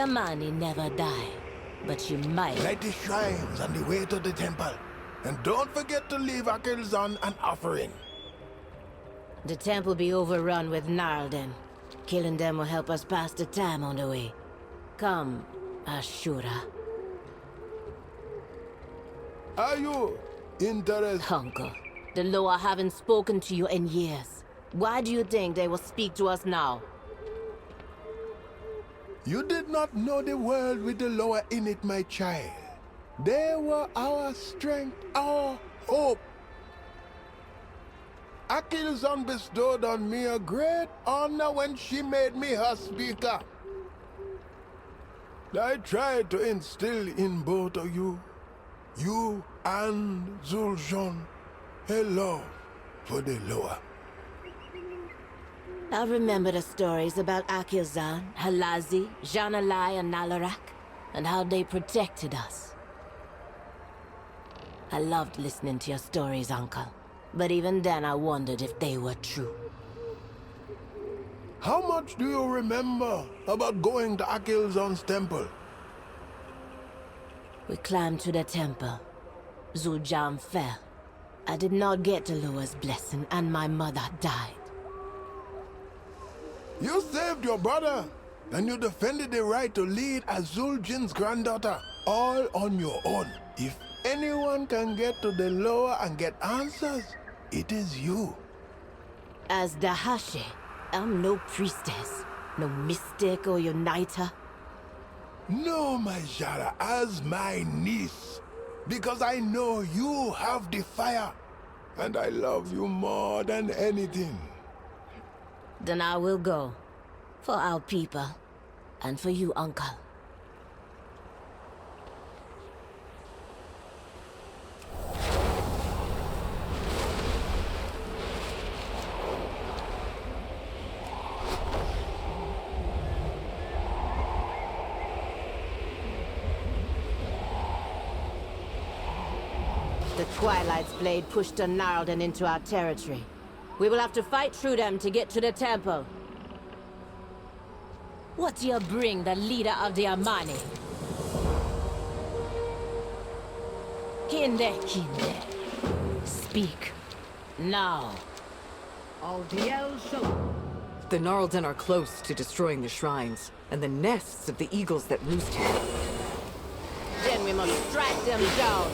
Amani never die, but she might. Light the shrines on the way to the temple. And don't forget to leave Akilzan an offering. The temple be overrun with Narlden. Killing them will help us pass the time on the way. Come, Ashura. Are you interested? Uncle, the Loa haven't spoken to you in years. Why do you think they will speak to us now? You did not know the world with the Loa in it, my child. They were our strength, our hope. Akilzan bestowed on me a great honor when she made me her speaker. I tried to instill in both of you and Zul'Aman, a love for the Loa. I remember the stories about Akilzan, Halazi, Janalai, and Nalarak, and how they protected us. I loved listening to your stories, Uncle. But even then I wondered if they were true. How much do you remember about going to Akilzan's temple? We climbed to the temple. Zul'Aman fell. I did not get the Loa's blessing, and my mother died. You saved your brother, and you defended the right to lead as Zul'Jin's granddaughter, all on your own. If anyone can get to the Loa and get answers, it is you. As Dahashi, I'm no priestess, no mystic or uniter. No, my Jara, as my niece, because I know you have the fire, and I love you more than anything. Then I will go. For our people, and for you, Uncle. The Twilight's blade pushed the Narlden into our territory. We will have to fight through them to get to the temple. What do you bring the leader of the Amani? Kinde. Speak. Now. The Narlden are close to destroying the shrines, and the nests of the eagles that roost here. Then we must strike them down.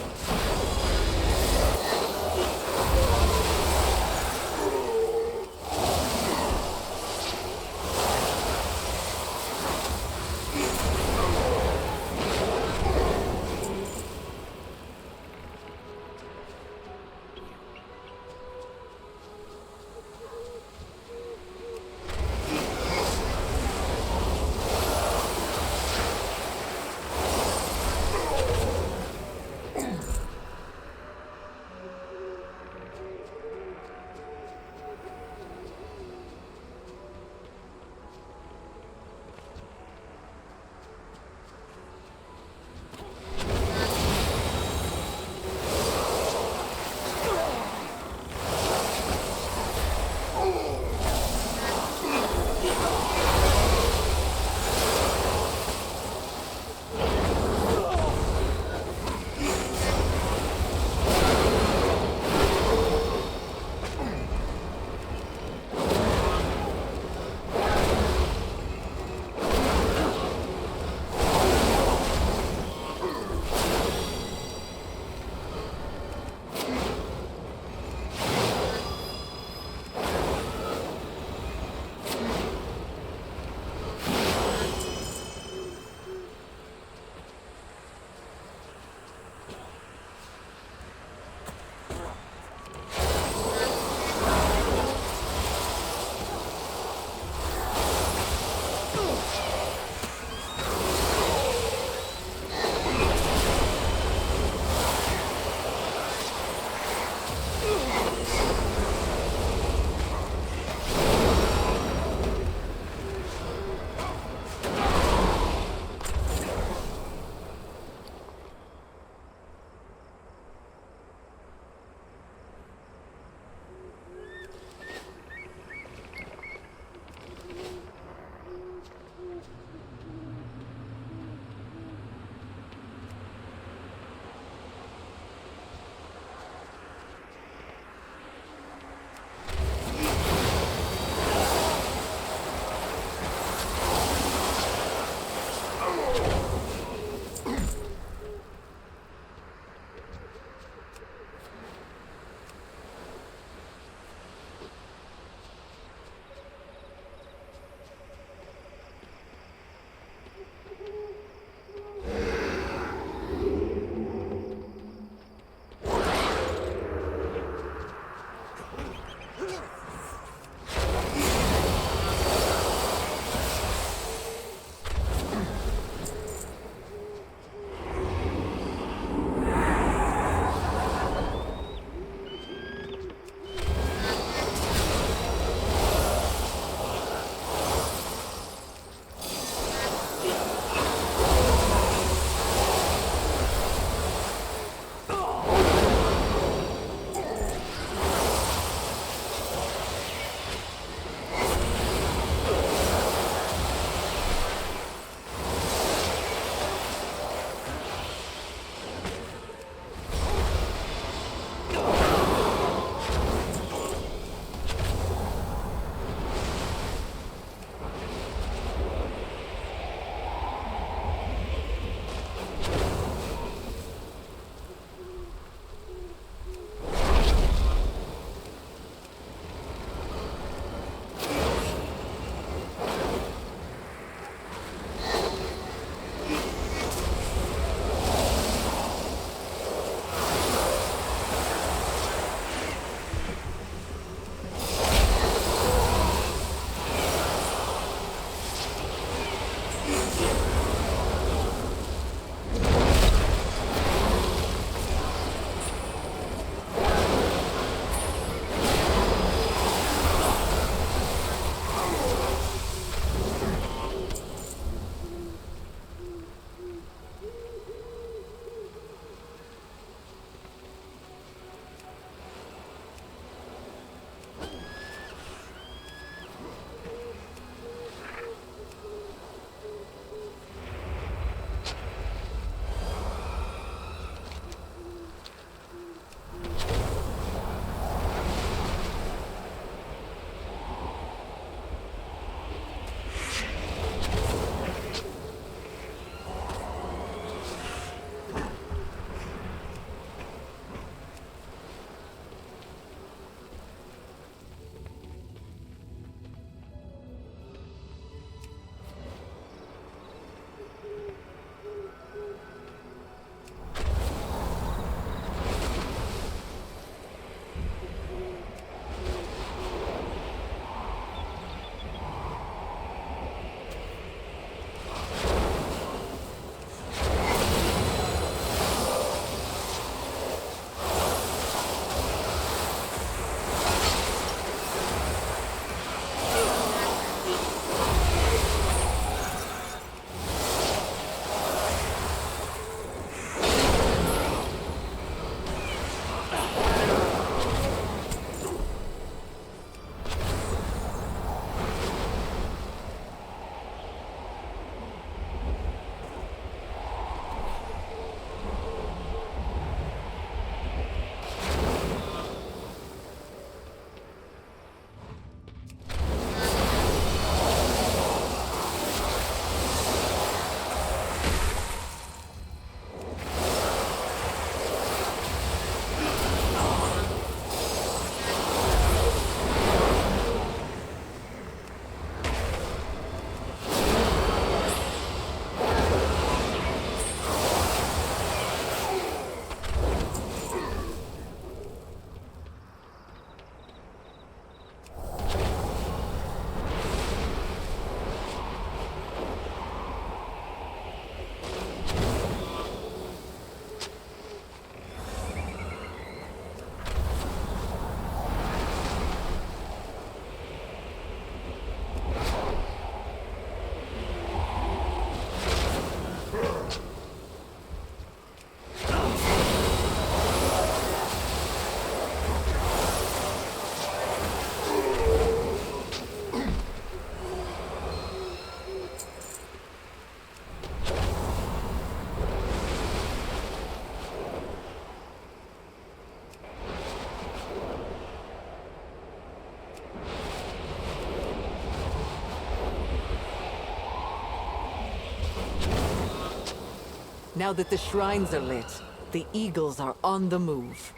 Now that the shrines are lit, the eagles are on the move.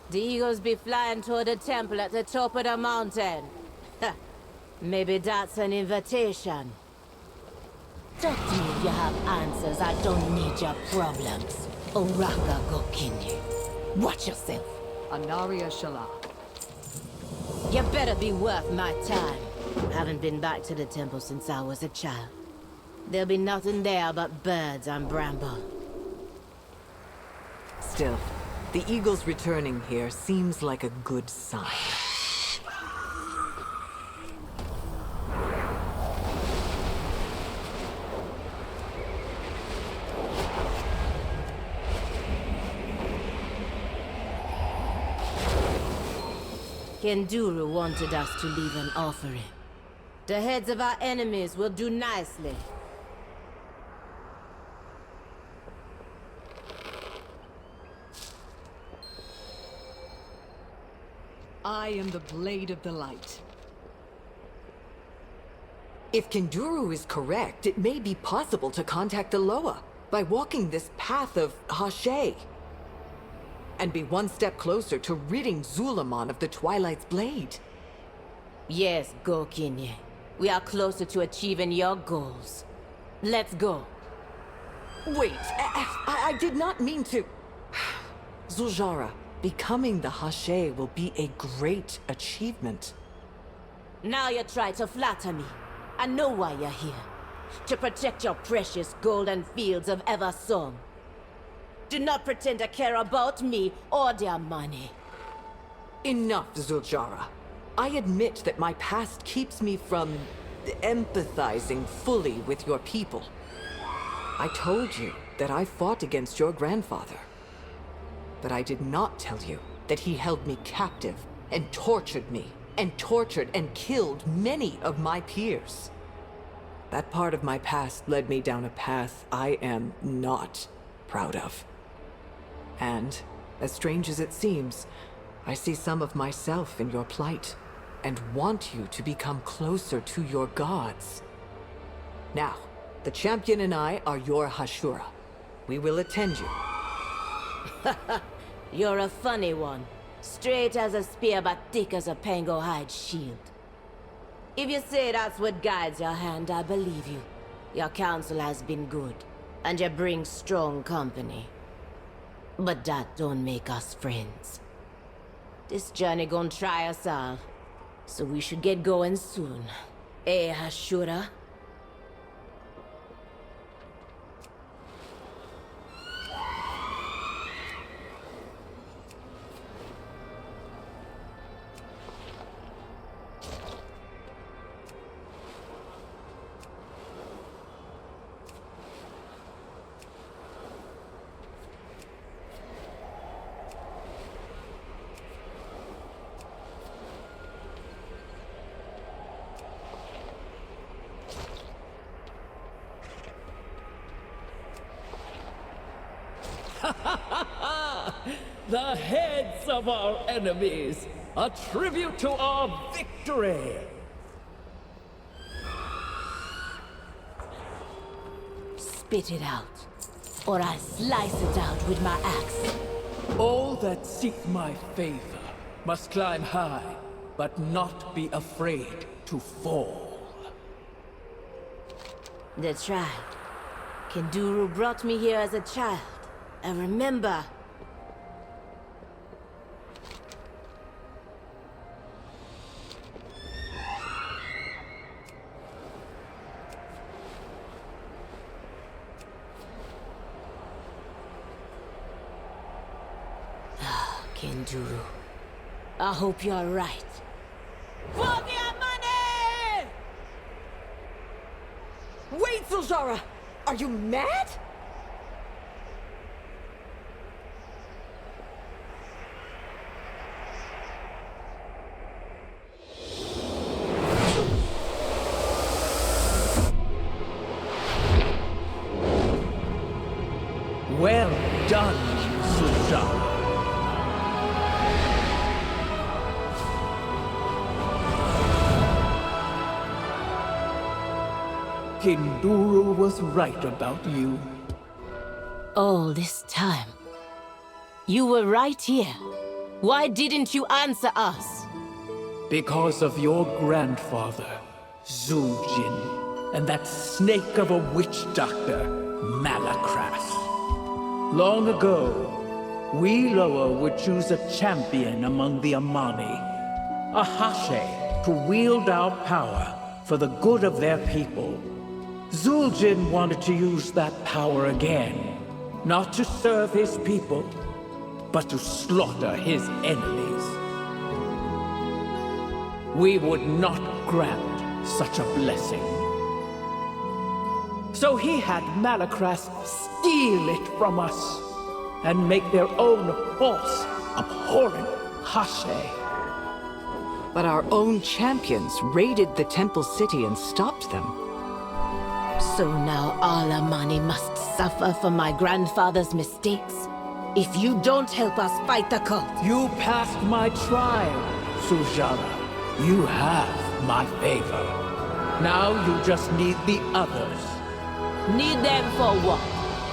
The eagles be flying toward the temple at the top of the mountain. Maybe that's an invitation. Talk to me if you have answers. I don't need your problems. Oraka Gokinye. Watch yourself. Anaria Shala. You better be worth my time. Haven't been back to the temple since I was a child. There'll be nothing there but birds and bramble. Still, the eagles returning here seems like a good sign. Kenduru wanted us to leave an offering. The heads of our enemies will do nicely. I am the Blade of the Light. If Kenduru is correct, it may be possible to contact the Loa by walking this path of Hashay, and be one step closer to ridding Zul'Aman of the Twilight's blade. Yes, Gokinye. We are closer to achieving your goals. Let's go. Wait, I did not mean to... Zul'Jara, becoming the Hashay will be a great achievement. Now you try to flatter me. I know why you're here. To protect your precious golden fields of Eversong. Do not pretend to care about me or their money. Enough, Zul'Jara. I admit that my past keeps me from empathizing fully with your people. I told you that I fought against your grandfather. But I did not tell you that he held me captive and tortured me, and tortured and killed many of my peers. That part of my past led me down a path I am not proud of. And, as strange as it seems, I see some of myself in your plight, and want you to become closer to your gods. Now, the champion and I are your Hashura. We will attend you. You're a funny one. Straight as a spear, but thick as a pango hide shield. If you say that's what guides your hand, I believe you. Your counsel has been good, and you bring strong company. But that don't make us friends. This journey gon' try us all, so we should get going soon. Eh, Hashura? The heads of our enemies, a tribute to our victory. Spit it out, or I slice it out with my axe. All that seek my favor must climb high, but not be afraid to fall. That's right. Kenduru brought me here as a child. I remember. Kenduru, I hope you're right. For their money! Wait, Zul'Jara! Are you mad? Well done, Zul'Jara. Kenduru was right about you. All this time. You were right here. Why didn't you answer us? Because of your grandfather, Zul'Jin, and that snake of a witch doctor, Malakras. Long ago, we Loa would choose a champion among the Amani, a Hashe, to wield our power for the good of their people. Zul'Jin wanted to use that power again, not to serve his people, but to slaughter his enemies. We would not grant such a blessing. So he had Malakras steal it from us and make their own false, abhorrent Hashe. But our own champions raided the temple city and stopped them. So now all Amani must suffer for my grandfather's mistakes? If you don't help us fight the cult. You passed my trial, Zul'Jara. You have my favor. Now you just need the others. Need them for what?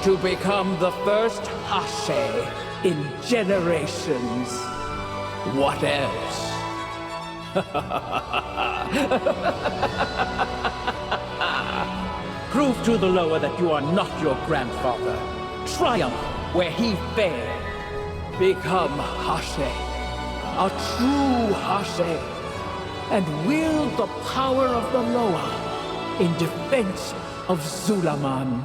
To become the first Hashe in generations. What else? Prove to the Loa that you are not your grandfather. Triumph where he failed. Become Hashe, a true Hashe, and wield the power of the Loa in defense of Zul'Aman.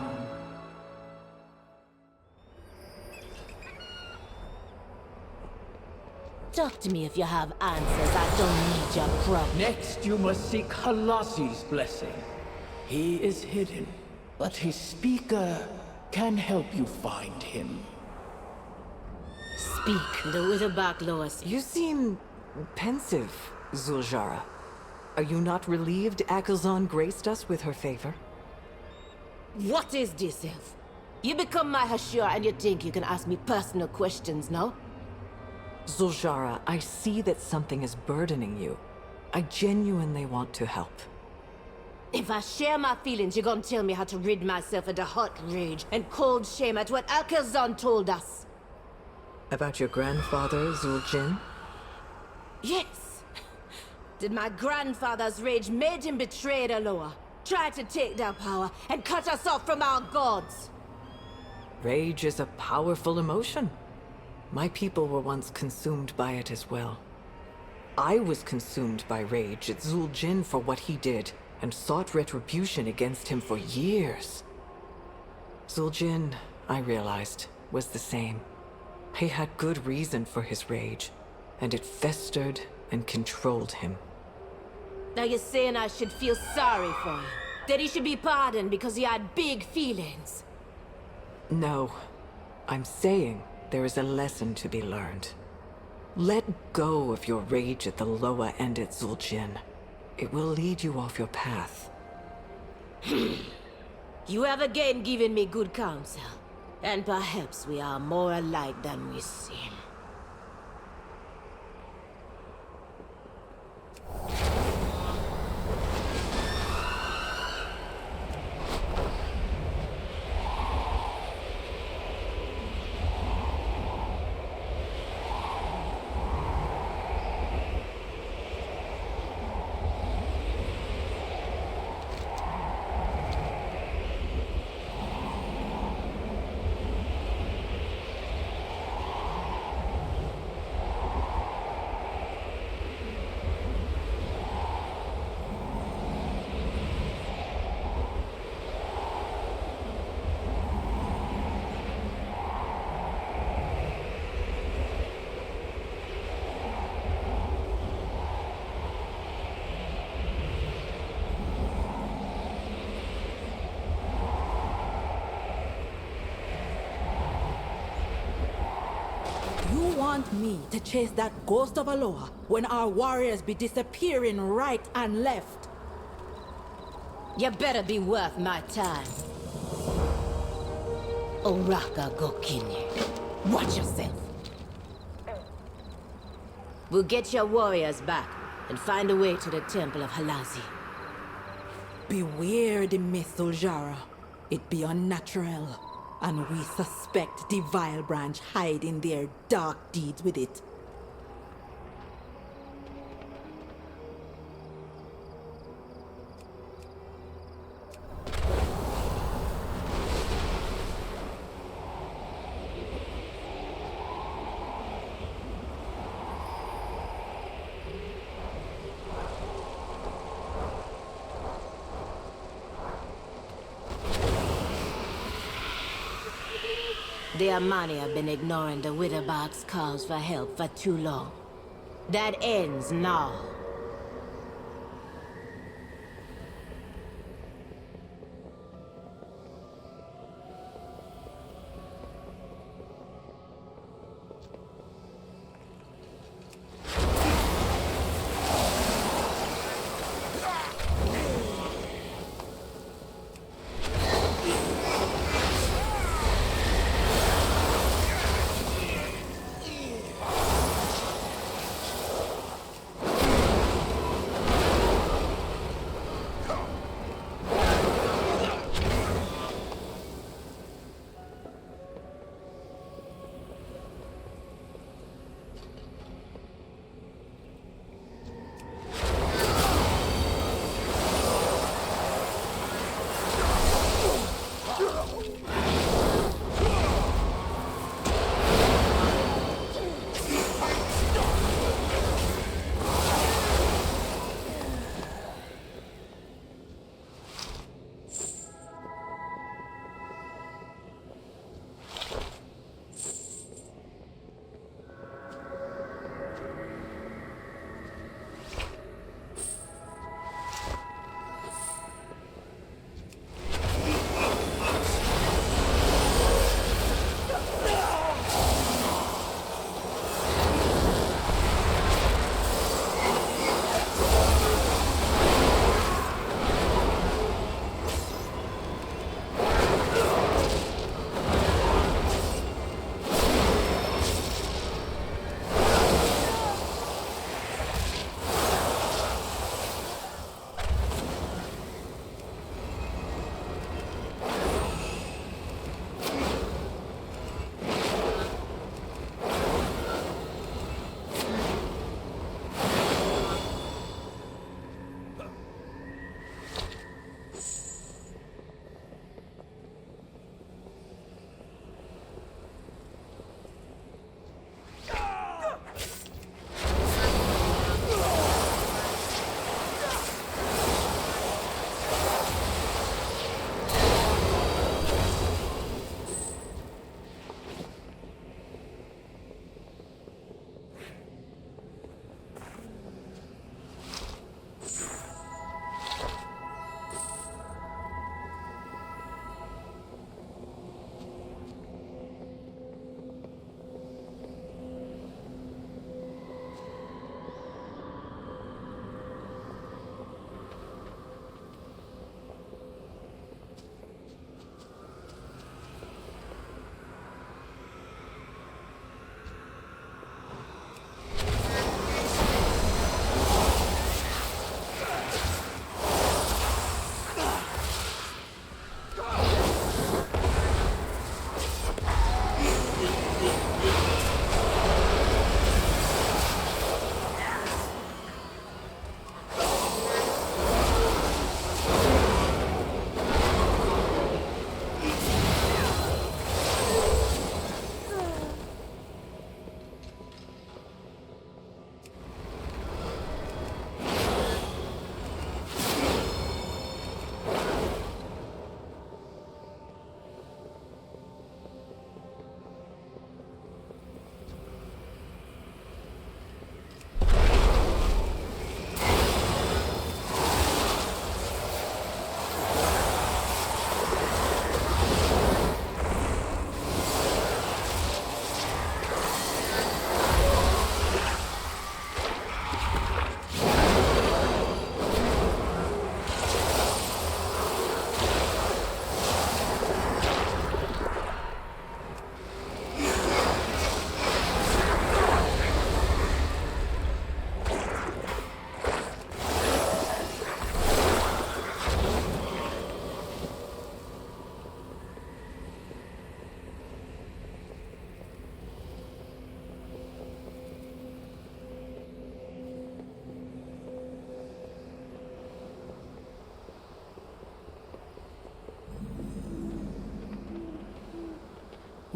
Talk to me if you have answers. I don't need your problem. Next, you must seek Halazi's blessing. He is hidden, but his speaker can help you find him. Speak. The Witherback Lois. You seem pensive, Zul'Jara. Are you not relieved Akazan graced us with her favor? What is this, Elf? You become my Hashur and you think you can ask me personal questions, no? Zul'Jara, I see that something is burdening you. I genuinely want to help. If I share my feelings, you're gonna tell me how to rid myself of the hot rage and cold shame at what Alcazan told us. About your grandfather, Zul'Jin? Yes. Did my grandfather's rage made him betray the Loa, try to take their power, and cut us off from our gods? Rage is a powerful emotion. My people were once consumed by it as well. I was consumed by rage at Zul'Jin for what he did, and sought retribution against him for years. Zul'Jin, I realized, was the same. He had good reason for his rage, and it festered and controlled him. Now you're saying I should feel sorry for him? That he should be pardoned because he had big feelings? No, I'm saying there is a lesson to be learned. Let go of your rage at the Loa and at Zul'Jin. It will lead you off your path. You have again given me good counsel. And perhaps we are more alike than we seem. You want me to chase that ghost of Aloha when our warriors be disappearing right and left? You better be worth my time. Oraka Gokinye. Watch yourself. We'll get your warriors back and find a way to the Temple of Halazi. Beware the myth, Zul'Jara. It be unnatural. And we suspect the Vile Branch hide in their dark deeds with it. The Amani have been ignoring the Witherbark's calls for help for too long. That ends now.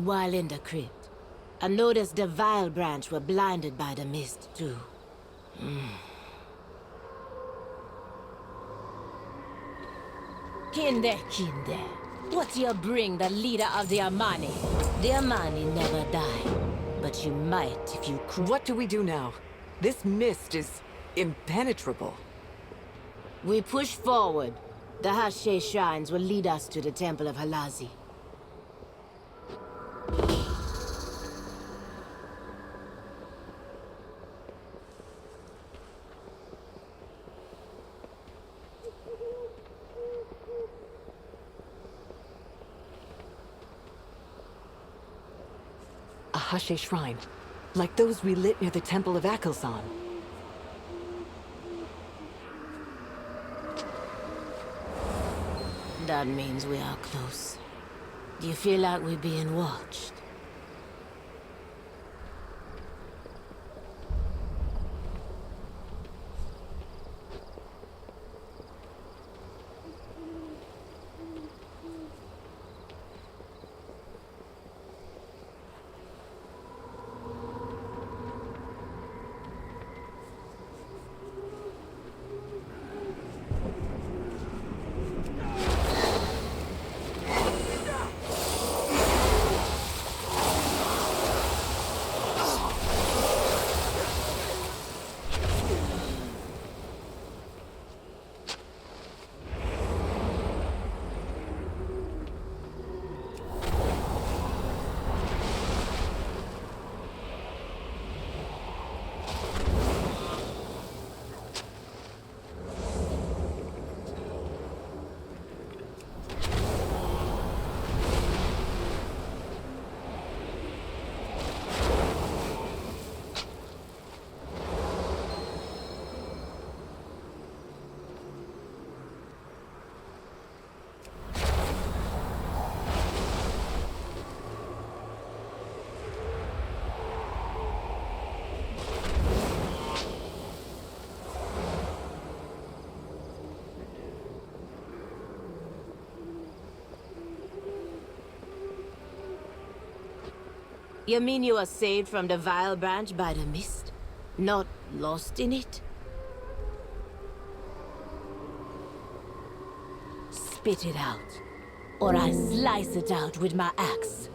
While in the crypt, I noticed the Vile branch were blinded by the mist, too. Kinde, what you bring the leader of the Amani? The Amani never die, but you might if you What do we do now? This mist is impenetrable. We push forward. The Hashe shrines will lead us to the Temple of Halazi. A Hashe shrine, like those we lit near the Temple of Akelsan. That means we are close. Do you feel like we're being watched? You mean you were saved from the Vile branch by the mist? Not lost in it? Spit it out, or I'll slice it out with my axe.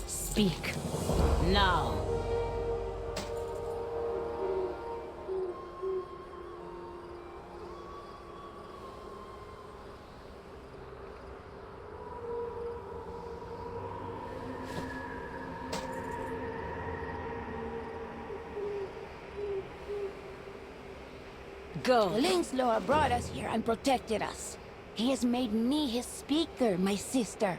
Speak. Now. Go. The Link's Lord brought us here and protected us. He has made me his speaker, my sister.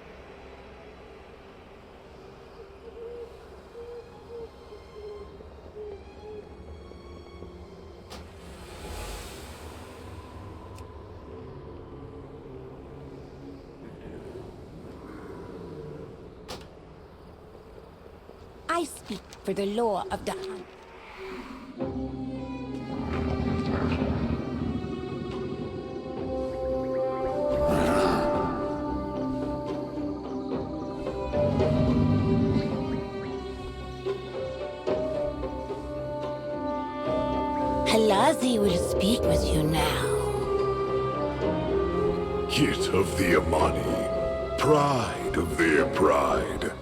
I speak for the law of the hunt. Halazi will speak with you now. Hit of the Amani, pride of their pride.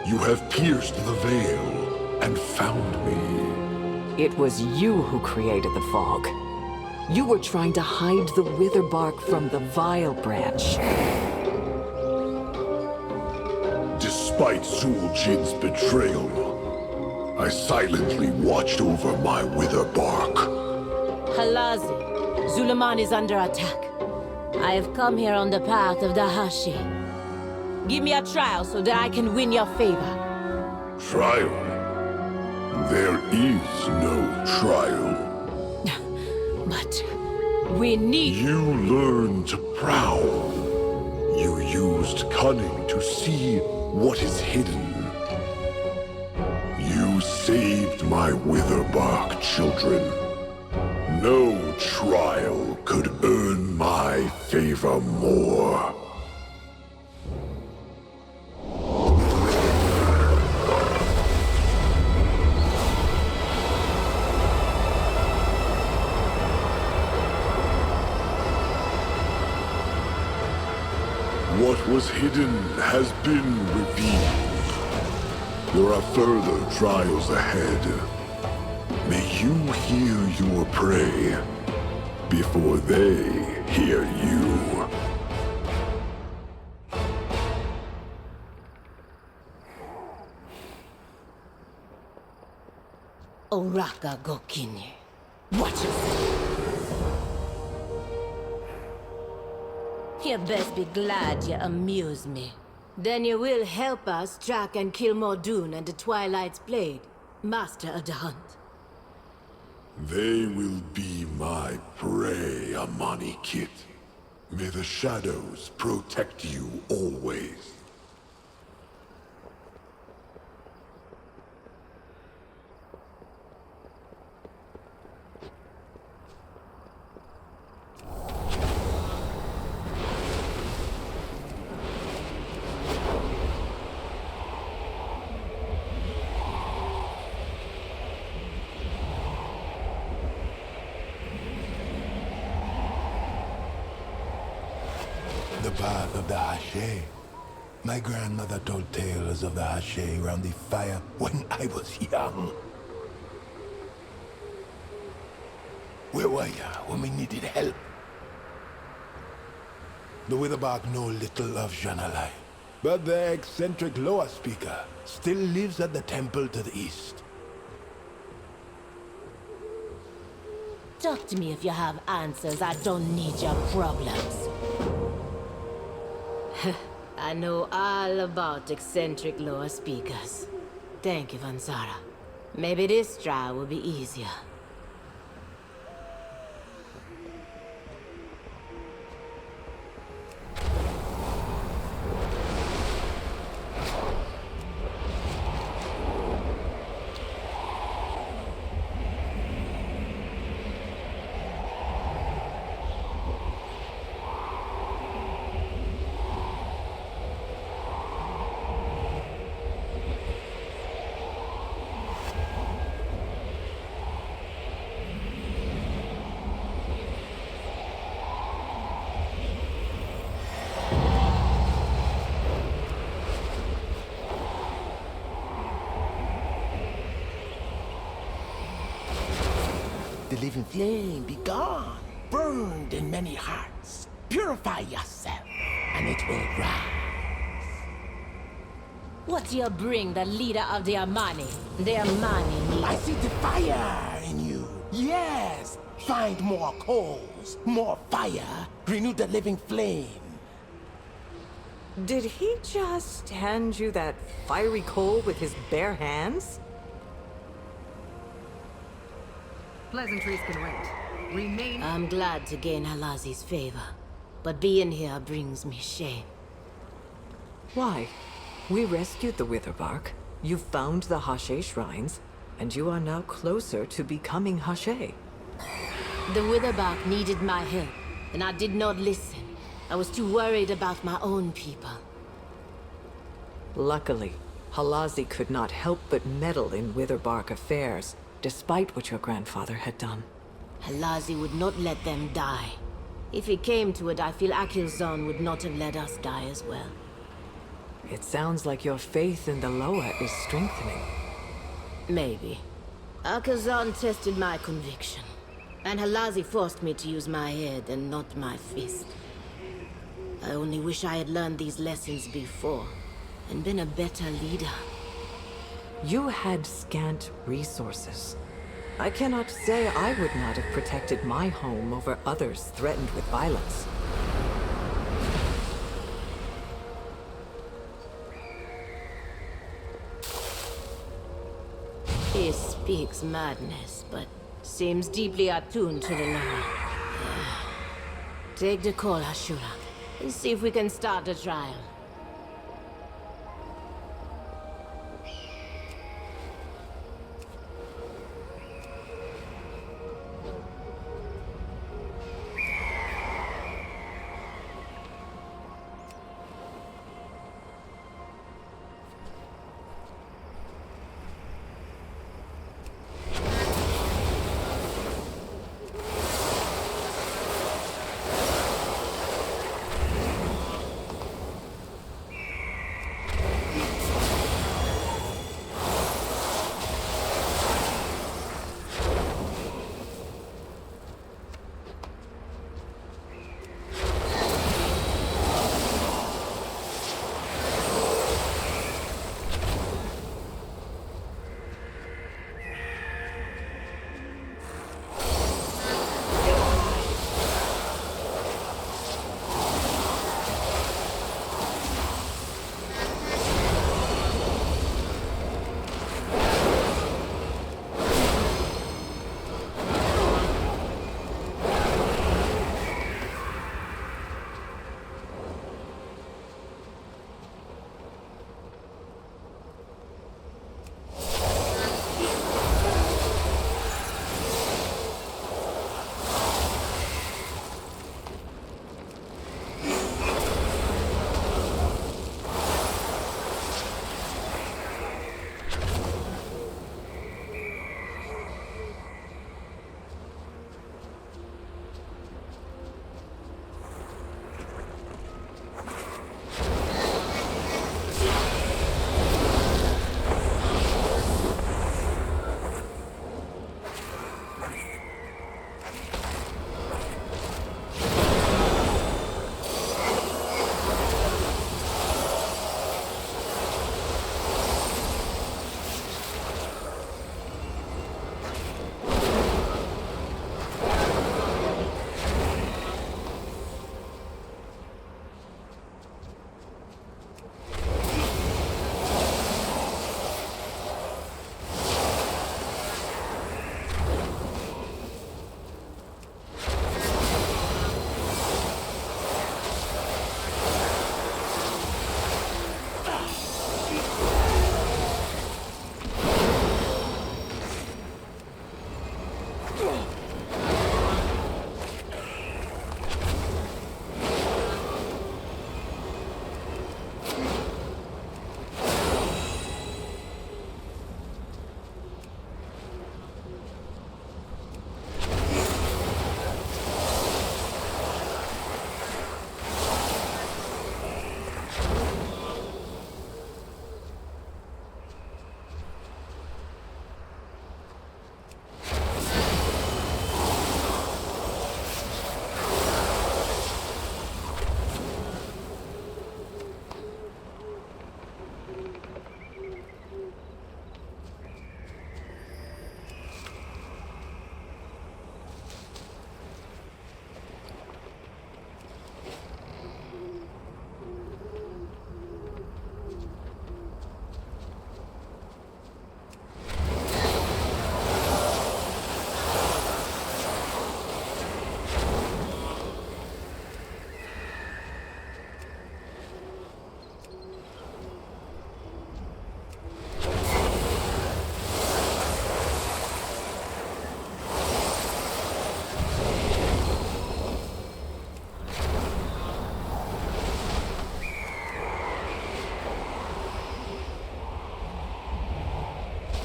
You have pierced the veil and found me. It was you who created the fog. You were trying to hide the wither bark from the Vile branch. Despite Zul'Jin's betrayal, I silently watched over my wither bark. Halazi, Zul'Aman is under attack. I have come here on the path of the Hashi. Give me a trial so that I can win your favor. Trial? There is no trial. But we need... You learned to prowl. You used cunning to see what is hidden. You saved my wither bark, children. No trial could earn my favor more. What was hidden has been revealed. There are further trials ahead. May you hear your prey before they hear you. Oraka Gokinye. Watch yourself. You best be glad you amuse me. Then you will help us track and kill Mordoon and the Twilight's Blade, Master of the Hunt. They will be my prey, Amani Kit. May the shadows protect you always. The path of the Hashay. My grandmother told tales of the Hashay around the fire when I was young. Where were ya when we needed help? The Witherbark know little of Janalai, but the eccentric Loa speaker still lives at the temple to the east. Talk to me if you have answers. I don't need your problems. I know all about eccentric lower speakers. Thank you, Vansara. Maybe this trial will be easier. The living flame be gone, burned in many hearts. Purify yourself, and it will rise. What do you bring the leader of the Amani? The Amani needs... I see the fire in you. Yes, find more coals, more fire. Renew the living flame. Did he just hand you that fiery coal with his bare hands? Pleasantries can wait. Remain. I'm glad to gain Halazi's favor, but being here brings me shame. Why? We rescued the Witherbark. You found the Hashay shrines, and you are now closer to becoming Hashay. The Witherbark needed my help, and I did not listen. I was too worried about my own people. Luckily, Halazi could not help but meddle in Witherbark affairs, despite what your grandfather had done. Halazi would not let them die. If it came to it, I feel Akilzon would not have let us die as well. It sounds like your faith in the Loa is strengthening. Maybe. Akilzon tested my conviction, and Halazi forced me to use my head and not my fist. I only wish I had learned these lessons before, and been a better leader. You had scant resources. I cannot say I would not have protected my home over others threatened with violence. He speaks madness, but seems deeply attuned to the law. Take the call, Ashura, and see if we can start the trial.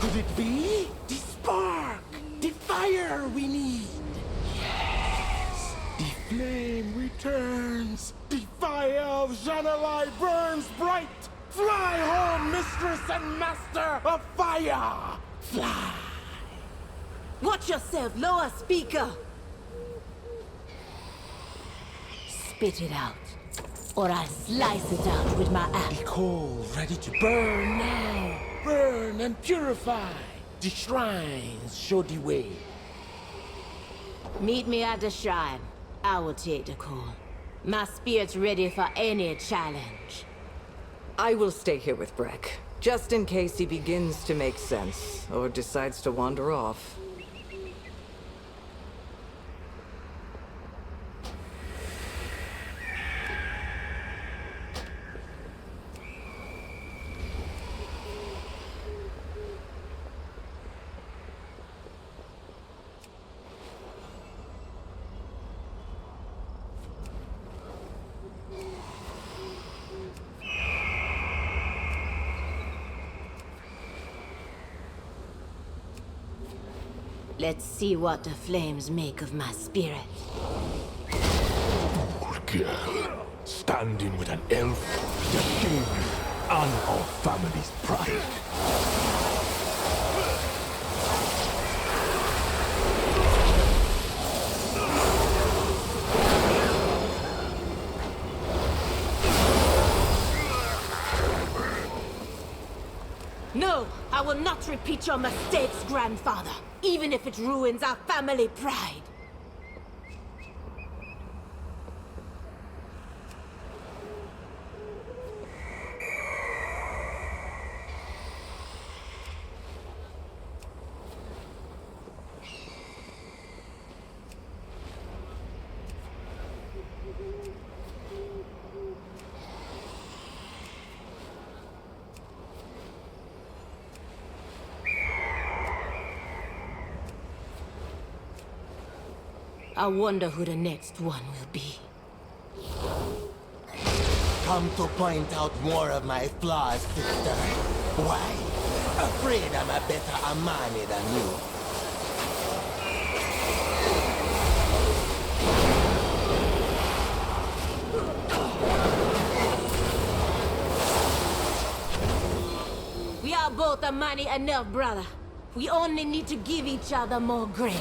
Could it be? The spark! The fire we need! Yes! The flame returns! The fire of Janalai burns bright! Fly home, mistress and master of fire! Fly! Watch yourself, lower speaker! Spit it out, or I'll slice it out with my axe. The coal ready to burn now! Burn and purify! The shrines show the way. Meet me at the shrine. I will take the call. My spirit's ready for any challenge. I will stay here with Breck, just in case he begins to make sense, or decides to wander off. Let's see what the flames make of my spirit. Poor girl. Standing with an elf, the king, and our family's pride. No, I will not repeat your mistakes, grandfather, even if it ruins our family pride. I wonder who the next one will be. Come to point out more of my flaws, sister. Why? Afraid I'm a better Amani than you. We are both Amani enough, brother. We only need to give each other more grace.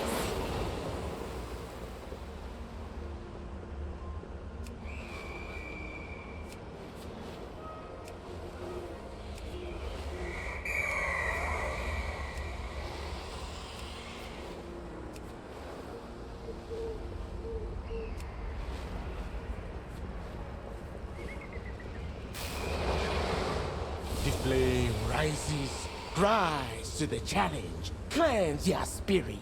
The flame rises, rise to the challenge. Cleanse your spirit.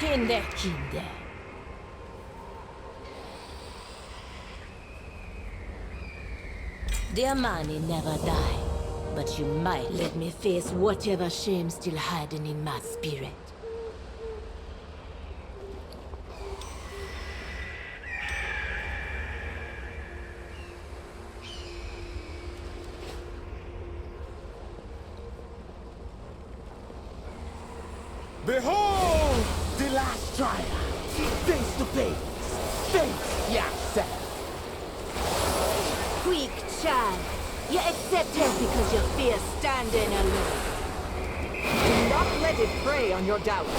Kinder, kinder. The Amani never die, but you might let me face whatever shame still hiding in my spirit. Behold the last trial. Face to face. Face yourself. Quick, child. You accept help because you fear standing alone. Do not let it prey on your doubts.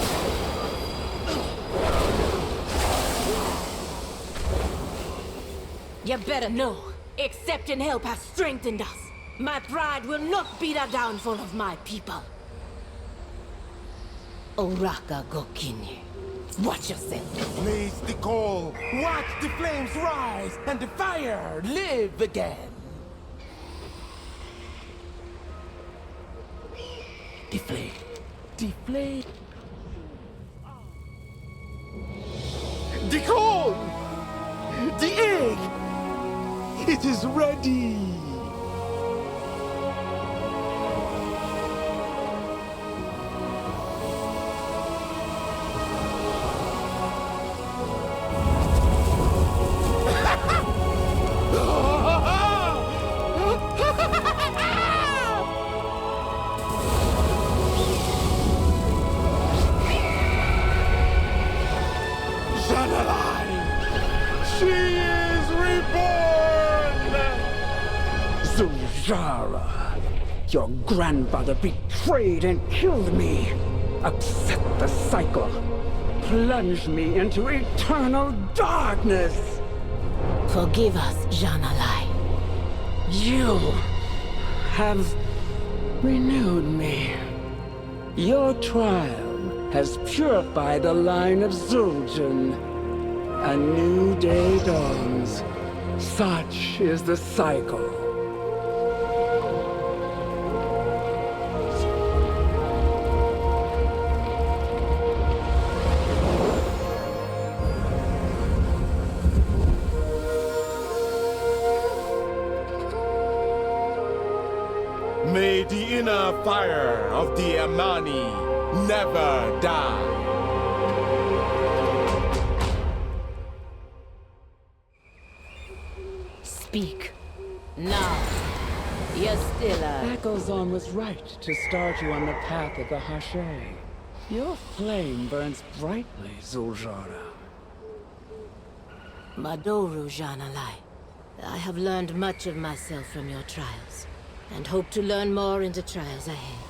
You better know. Accepting help has strengthened us. My pride will not be the downfall of my people. Oraka Gokinye. Watch yourself. Blaze the coal. Watch the flames rise and the fire live again. The flame. The flame. The coal! The egg! It is ready! Zul'Jara, your grandfather betrayed and killed me. Upset the cycle. Plunged me into eternal darkness. Forgive us, Janalai. You have renewed me. Your trial has purified the line of Zul'Jin. A new day dawns. Such is the cycle. May the inner fire of the Amani never die. Speak. Now. You're still a... Echoes was right to start you on the path of the Hashay. Your flame burns brightly, Zul'Jara. Madoru Janalai. I have learned much of myself from your trials, and hope to learn more in the trials ahead.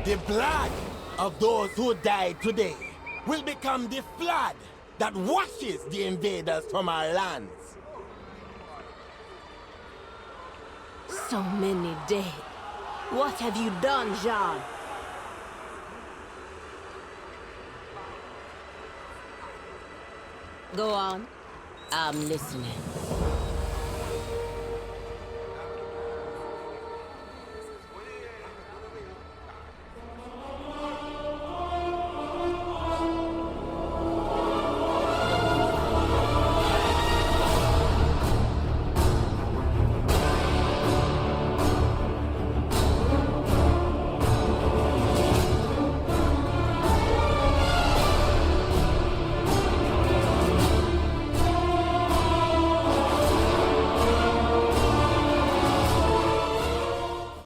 The blood of those who died today will become the flood that washes the invaders from our lands. So many dead. What have you done, Jean? Go on. I'm listening.